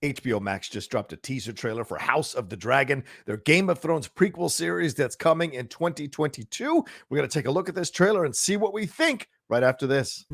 HBO Max just dropped a teaser trailer for House of the Dragon, their Game of Thrones prequel series that's coming in 2022. We're going to take a look at this trailer and see what we think right after this.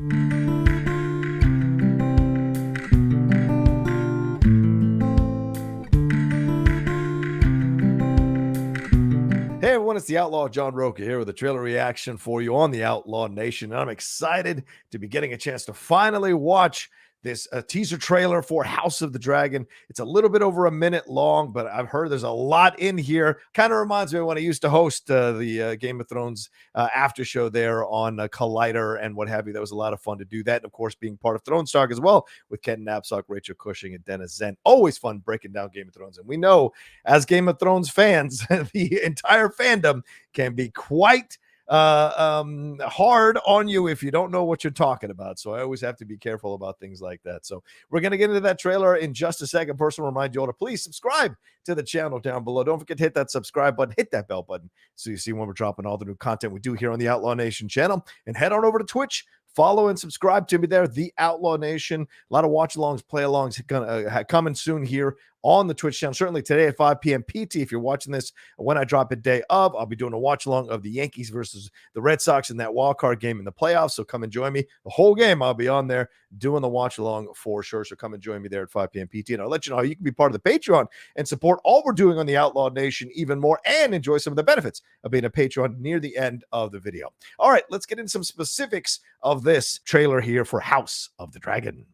Hey everyone, it's the Outlaw John Rocha here with a trailer reaction for you on the Outlaw Nation. And I'm excited to be getting a chance to finally watch this teaser trailer for House of the Dragon. It's a little bit over a minute long, but I've heard there's a lot in here. Kind of reminds me of when I used to host the Game of Thrones after show there on Collider and what have you. That was a lot of fun to do that. And of course, being part of Thrones Talk as well with Ken Knapsack, Rachel Cushing, and Dennis Zen. Always fun breaking down Game of Thrones. And we know as Game of Thrones fans, the entire fandom can be quite hard on you if you don't know what you're talking about. So I always have to be careful about things like that. So we're going to get into that trailer in just a second. First, I'll remind you all to please subscribe to the channel down below. Don't forget to hit that subscribe button, hit that bell button so you see when we're dropping all the new content we do here on the Outlaw Nation channel. And head on over to Twitch. Follow and subscribe to me there, The Outlaw Nation. A lot of watch-alongs, play-alongs coming soon here on the Twitch channel. Certainly today at 5 p.m. PT, if you're watching this when I drop it day of, I'll be doing a watch-along of the Yankees versus the Red Sox in that wild card game in the playoffs. So come and join me. The whole game, I'll be on there doing the watch-along for sure. So come and join me there at 5 p.m. PT. And I'll let you know how you can be part of the Patreon and support all we're doing on the Outlaw Nation even more and enjoy some of the benefits of being a Patreon near the end of the video. All right, let's get into some specifics of this trailer here for House of the Dragon.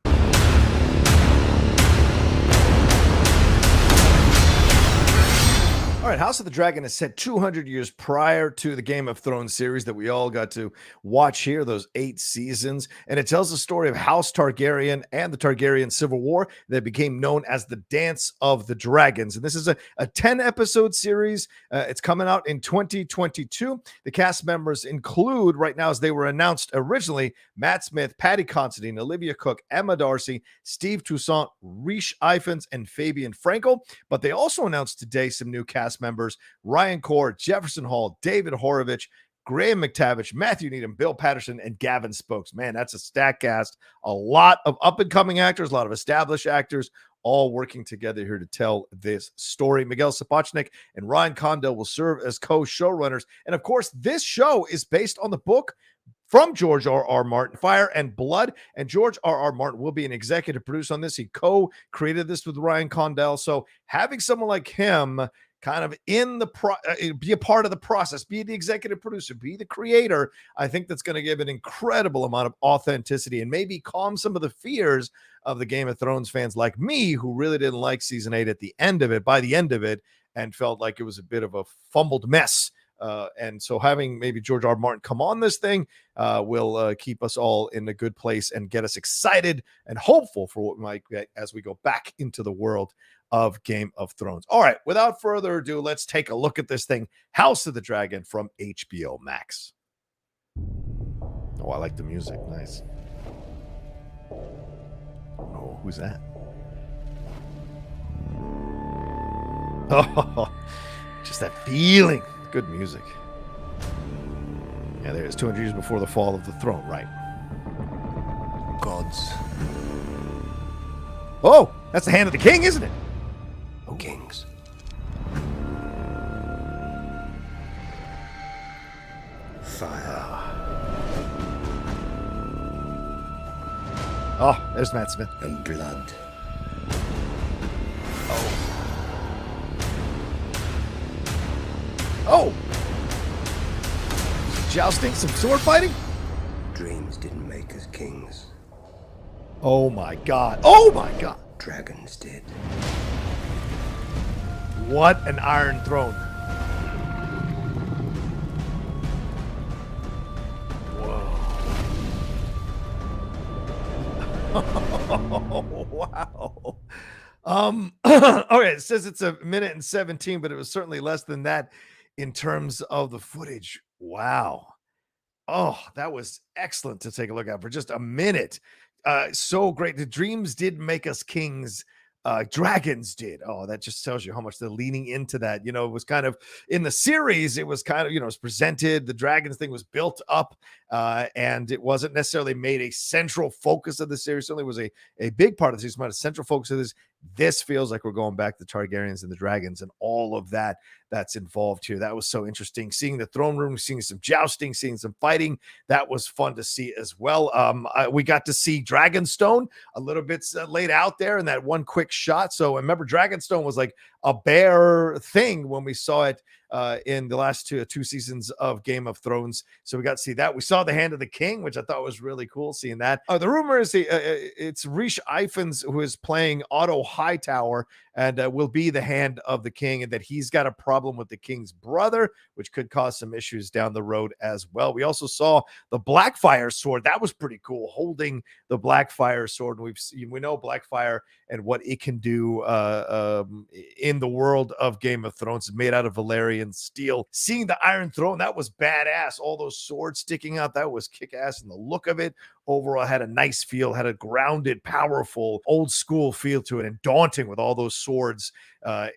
All right, House of the Dragon is set 200 years prior to the Game of Thrones series that we all got to watch here, those 8 seasons. And it tells the story of House Targaryen and the Targaryen Civil War that became known as the Dance of the Dragons. And this is a 10-episode series. It's coming out in 2022. The cast members include, right now as they were announced originally, Matt Smith, Paddy Considine, Olivia Cooke, Emma Darcy, Steve Toussaint, Rhys Ifans, and Fabian Frankel. But they also announced today some new cast members: Ryan Core, Jefferson Hall, David Horovich, Graham McTavish, Matthew Needham, Bill Patterson, and Gavin Spokes. Man, that's a stack cast. A lot of up-and-coming actors, a lot of established actors, all working together here to tell this story. Miguel Sapochnik and Ryan Condell will serve as co-showrunners. And of course, this show is based on the book from George R.R. Martin, Fire and Blood, and George R.R. Martin will be an executive producer on this. He co-created this with Ryan Condell. So having someone like him kind of in the be a part of the process, be the executive producer, be the creator, I think that's going to give an incredible amount of authenticity and maybe calm some of the fears of the Game of Thrones fans like me, who really didn't like season 8 by the end of it, and felt like it was a bit of a fumbled mess. And so having maybe George R. Martin come on this thing will keep us all in a good place and get us excited and hopeful for what we might get as we go back into the world of Game of Thrones. All right, without further ado, let's take a look at this thing, House of the Dragon from HBO Max. Oh, I like the music. Nice. Oh, who's that? Oh, just that feeling. Good music. Yeah, there it is. 200 years before the fall of the throne, right? Gods. Oh, that's the hand of the king, isn't it? Oh, kings. Fire. Oh, there's Matt Smith. And blood. Oh! Jousting, some sword fighting? Dreams didn't make us kings. Oh my god. Oh my god. Dragons did. What an Iron Throne. Whoa. Wow. Okay, it says it's a minute and 17, but it was certainly less than that in terms of the footage. Wow. Oh, that was excellent to take a look at for just a minute. So great. The dreams did make us kings. Dragons did. Oh, that just tells you how much they're leaning into that. You know, it was kind of in the series, it was kind of, you know, it was presented. The dragons thing was built up, and it wasn't necessarily made a central focus of the series. Certainly was a big part of the series, but a central focus of this This feels like we're going back to Targaryens and the dragons and all of that that's involved here. That was so interesting. Seeing the throne room, seeing some jousting, seeing some fighting. That was fun to see as well. We got to see Dragonstone a little bit laid out there in that one quick shot. So remember, Dragonstone was like a bare thing when we saw it in the last two seasons of Game of Thrones. So we got to see that. We saw the Hand of the King, which I thought was really cool seeing that. The rumor is it's Rhys Ifans who is playing Otto Hightower and will be the Hand of the King, and that he's got a problem with the king's brother, which could cause some issues down the road as well. We also saw the Blackfyre sword. That was pretty cool, holding the Blackfyre sword. We know Blackfyre and what it can do in the world of Game of Thrones. It's made out of Valyrian steel. Seeing the Iron Throne, that was badass. All those swords sticking out, that was kick-ass, and the look of it overall had a nice feel, had a grounded, powerful, old school feel to it, and daunting with all those swords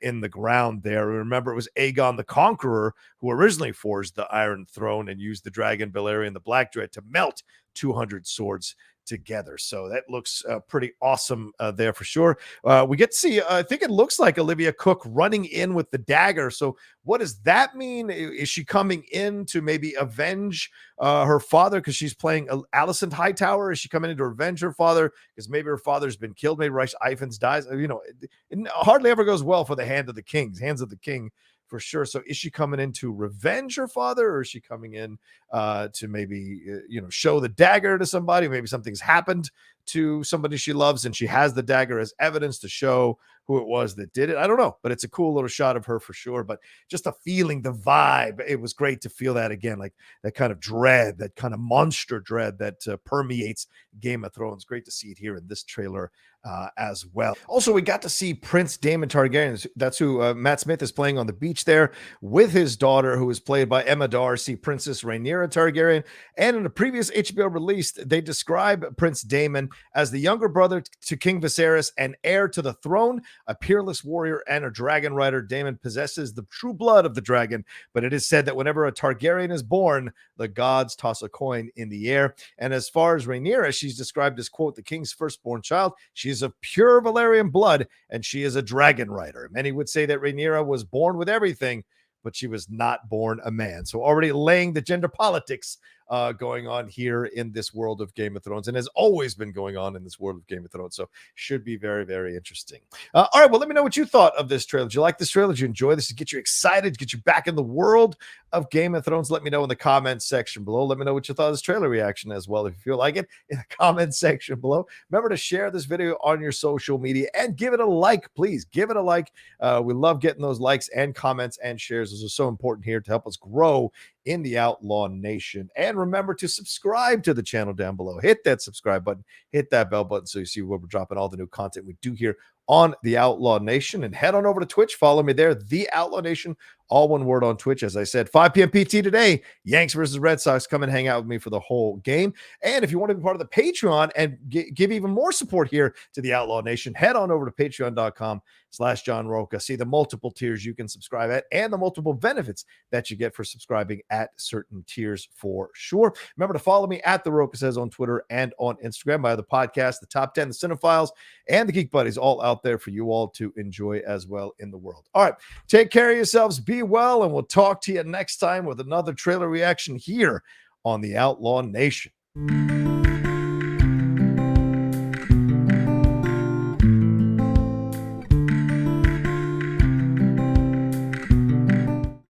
in the ground there. Remember, it was Aegon the Conqueror who originally forged the Iron Throne and used the dragon Velaryon the Black Dread to melt 200 swords together. So that looks pretty awesome there for sure. We get to see, I think it looks like Olivia Cooke running in with the dagger. So what does that mean? Is she coming in to maybe avenge her father because she's playing Alicent Hightower? Is she coming in to revenge her father because maybe her father's been killed? Maybe Rhys Ifans dies. You know, it hardly ever goes well for the Hands of the King for sure. So is she coming in to revenge her father, or is she coming in to maybe, show the dagger to somebody? Maybe something's happened to somebody she loves and she has the dagger as evidence to show who it was that did it. I don't know, but it's a cool little shot of her for sure. But just the feeling, the vibe, it was great to feel that again, like that kind of dread, that kind of monster dread that permeates Game of Thrones. Great to see it here in this trailer as well. Also, we got to see Prince Daemon Targaryen. That's who Matt Smith is playing on the beach there with his daughter, who is played by Emma Darcy, Princess Rhaenyra Targaryen. And in a previous HBO release, they describe Prince Daemon as the younger brother to King Viserys and heir to the throne, a peerless warrior and a dragon rider. Daemon possesses the true blood of the dragon, but it is said that whenever a Targaryen is born, the gods toss a coin in the air. And as far as Rhaenyra, she's described as, quote, the king's firstborn child. She is of pure Valyrian blood, and she is a dragon rider. Many would say that Rhaenyra was born with everything, but she was not born a man. So already laying the gender politics going on here in this world of Game of Thrones, and has always been going on in this world of Game of Thrones. So should be very, very interesting. All right, well, let me know what you thought of this trailer. Did you like this trailer? Did you enjoy this? Did it get you excited? Get you back in the world of Game of Thrones? Let me know in the comments section below. Let me know what you thought of this trailer reaction as well, if you feel like it, in the comments section below. Remember to share this video on your social media and give it a like. Please give it a like. We love getting those likes and comments and shares. Those are so important here to help us grow in the Outlaw Nation. And remember to subscribe to the channel down below. Hit that subscribe button, hit that bell button so you see when we're dropping all the new content we do here on the Outlaw Nation. And head on over to Twitch. Follow me there, the Outlaw Nation, all one word on Twitch. As I said, 5 p.m. PT today, Yanks versus Red Sox. Come and hang out with me for the whole game. And if you want to be part of the Patreon and give even more support here to the Outlaw Nation, head on over to patreon.com/John Rocha. See the multiple tiers you can subscribe at and the multiple benefits that you get for subscribing at certain tiers for sure. Remember to follow me at The Rocha Says on Twitter and on Instagram. My other podcast, The Top 10, The Cinephiles, and The Geek Buddies, all out there for you all to enjoy as well in the world. All right, take care of yourselves, be well, and we'll talk to you next time with another trailer reaction here on the Outlaw Nation.